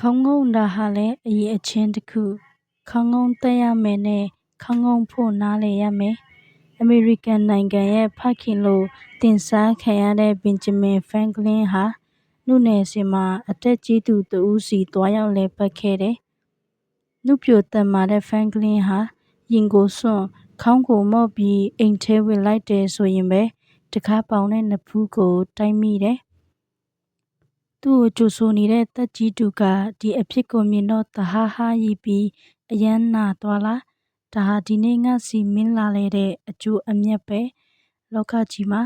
ခေါင်းငုံတာဟာလည်းအရေးအချင်းတစ်ခုခေါင်းငုံတက်ရမယ်နဲ့ခေါင်းငုံဖို့နားလည်ရမယ်အမေရိကန်နိုင်ငံရဲ့ဖခင်လို့တင်စားခံရတဲ့ဘင်ဂျမင်ဖရန့်ကလင်းဟာနှုတ်နယ်စဉ်မှာအသက်ကြီးသူတဦးစီသွားရောက်လည်ပတ်ခဲ့တယ်နှုတ်ပြိုတက်မာတဲ့ဖရန့်ကလင်းဟာရင်ကိုစွန့်ခေါင်းကိုမော့ပြီးအိမ်ထဲဝင်လိုက်တယ်ဆိုရင်ပဲတကားပေါင်တဲ့နဖူးကိုတိုက်မိတယ်သူ့ကိုကြိုဆိုနေတဲ့တက်ကြီးသူကဒီအဖြစ်ကိုမြင်တော့တဟားဟားရီပြီးအယမ်းနာသွားလားဒါဟာဒီနေ့ငါစီမင်းလာလေတဲ့အကျိုးအမြတ်ပဲလောကကြီးမှာ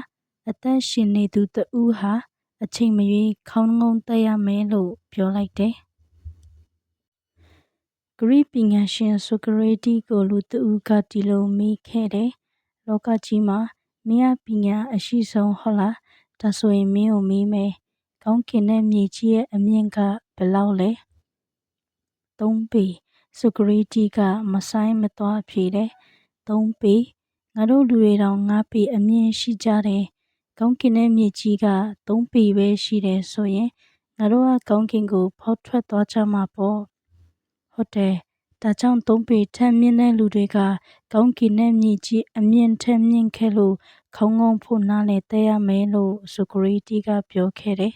အသက်ရှင်နေသူတဦးဟာအချိန်မရွေးခေါင်းငုံတက်ရမယ်လို့ပြောလိုက်တယ်ဂရိပညာရှင်ဆိုကရေတီကိုလူတဦးကဒီလိုမေးခဲ့တယ်လောကကြီးမှာမင်းပညာအရှိဆုံးဟုတ်လားဒါဆိုရင်မင်းကိုမေးမယ်ကောင်းကင်နဲ့မြေကြီးရဲ့အမြင့်ကဘယ်လောက်လဲ3ပေဆိုကရေတီကမဆိုင်မသွားဖြေတယ်3ပေငါတို့လူတွေတောင်9ပေအမြင့်ရှိကြတယ်ကောင်းကင်နဲ့မြေကြီးက3ပေပဲရှိတယ်ဆိုရင်ငါတို့ကကောင်းကင်ကိုဖောက်ထွက်သွားကြမှာပေါ့ဟုတ်တယ်ဒါကြောင့်3ပေထက်မြင့်တဲ့လူတွေကကောင်းကင်နဲ့မြေကြီးအမြင့်ထက်မြင့်ခဲ့လို့ခေါင်းငုံဖို့နားလေတဲ့ရမယ်လို့ဆိုကရေတီကပြောခဲ့တယ်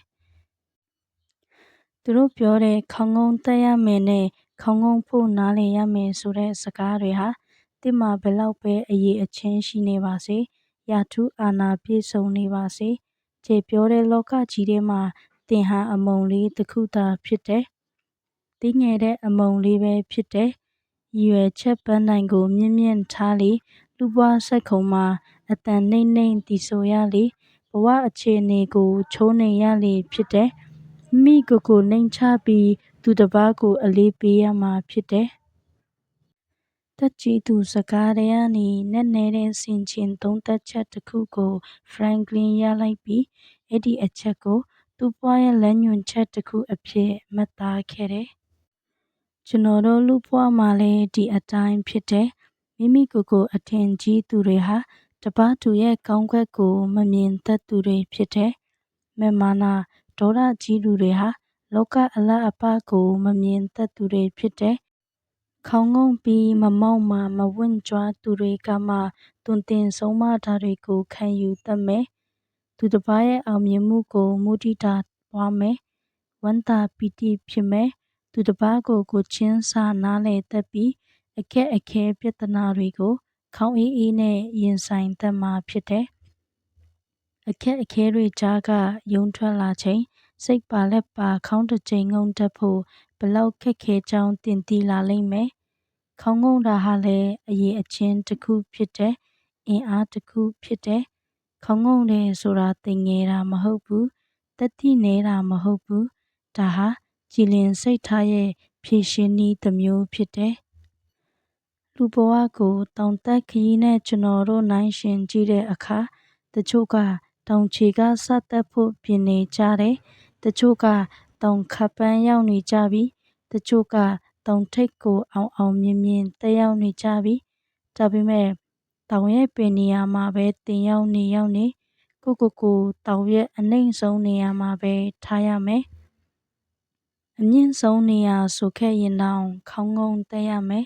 သူတို့ပြောတဲ့ခေါင်းငုံတက်ရမယ်နဲ့ခေါင်းငုံဖို့နားလည်ရမယ်ဆိုတဲ့စကားတွေဟာတိမှာဘယ်လောက်ပဲအရေးအချင်းရှိနေပါစေရာထူးအာဏာပြည့်စုံနေပါစေခြေပြောတဲ့လောကကြီးထဲမှာတင်ဟာအမုံလေးတစ်ခုသာဖြစ်တယ်သိငယ်တဲ့အမုံလေးပဲဖြစ်တယ်ရည်ရွယ်ချက်ပန်းတိုင်ကိုမြင့်မြင့်ထားလေလူပွားဆက်ခုံမှာအတန်နှိမ့်နှိမ့်တီဆိုရလေဘဝအခြေအနေကိုချိုးနေရလေဖြစ်တယ်မိကိုနှိမ်ချပြီးသူတစ်ပါးကိုအလေးပေးရမှာဖြစ်တယ်တက်ကြီးသူစကားတွေကနေနက်နဲတဲ့ဆင်ခြင်သုံးသက်ချက်တစ်ခုကိုဖရန့်ကလင်းရလိုက်ပြီးအဲ့ဒီအချက်ကိုသူ့ဘဝရဲ့လမ်းညွှန်ချက်တစ်ခုအဖြစ်မှတ်သားခဲ့တယ်ကျွန်တော်တို့လူဘဝမှာလည်းဒီအတိုင်းဖြစ်တယ်မိမိကိုအထင်ကြီးသူတွေဟာတပားသူရဲ့ကောင်းကွက်ကိုမမြင်တတ်သူတွေဖြစ်တယ်မေမာနာဒေါသကြီးသူတွေဟာလောကအလတ်အပကိုမမြင်တတ်သူတွေဖြစ်တယ်ခေါင်းငုံပြီးမမောက်မာမဝင့်ကြွားသူတွေကမှတွင်တင်ဆုံးမတာတွေကိုခံယူတတ်မယ်သူတစ်ပါးရဲ့အောင်မြင်မှုကိုမုဒိတာပွားမယ်ဝမ်းသာပီတိဖြစ်မယ်သူတစ်ပါးကိုချင်းစာနားလေတတ်ပြီးအခက်အခဲပြဿနာတွေကိုခေါင်းအေးနဲ့ရင်ဆိုင်တတ်မှာဖြစ်တယ်အခက်အခဲတွေကြားကယုံထွက်လာချိန်စိတ်ပါလက်ပါခေါင်းတစ်ချိန်ငုံတတ်ဖို့ဘလောက်ခက်ခဲကြောင်းတင်သိလာလိမ့်မယ်ခေါင်းငုံတာဟာလည်းအရေးအချင်းတစ်ခုဖြစ်တဲ့အင်အားတစ်ခုဖြစ်တဲ့ခေါင်းငုံတယ်ဆိုတာတင်ငယ်တာမဟုတ်ဘူးတက်တိနေတာမဟုတ်ဘူးဒါဟာကြည်လင်စိတ်ထားရဲ့ဖြည့်ရှင်းနည်းတစ်မျိုးဖြစ်တယ်လူဘဝကိုတောင်တက်ခရီးနဲ့ကျွန်တော်တို့နိုင်ရှင်ကြည့်တဲ့အခါတချို့ကတောင်ချေကစတက်ဖို့ပြင်နေကြတယ်တချို့ကတောင်ခပ်ပန်းရောက်နေကြပြီတချို့ကတောင်ထိပ်ကိုအောင်မြင်တက်ရောက်နေကြပြီဒါပေမဲ့တောင်ရဲ့ပင်နေရာမှာပဲတင်ရောက်နေကိုတောင်ရဲ့အနှိမ့်ဆုံးနေရာမှာပဲထားရမယ်အမြင့်ဆုံးနေရာဆိုခဲ့ရင်တောင်ခေါင်းငုံတက်ရမယ်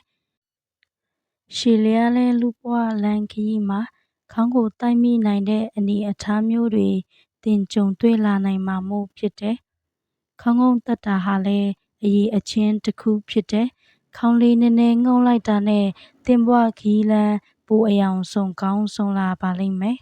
ရှည်လျားလဲလူဘဝလမ်းခရီးမှာခေါင်းကိုတိုက်မိနိုင်တဲ့အနေအထားမျိုးတွေတင်ကြုံတွေ့လာနိုင်မှာမို့ဖြစ်တယ်ခေါင်းငုံတက်တာဟာလည်းအရေးအချင်းတစ်ခုဖြစ်တယ်ခေါင်းလေးနည်းနည်းငုံလိုက်တာနဲ့တင်ဘွားခီးလန်းပိုးအယောင်ဆုံးကောင်းဆုံးလာပါလိမ့်မယ်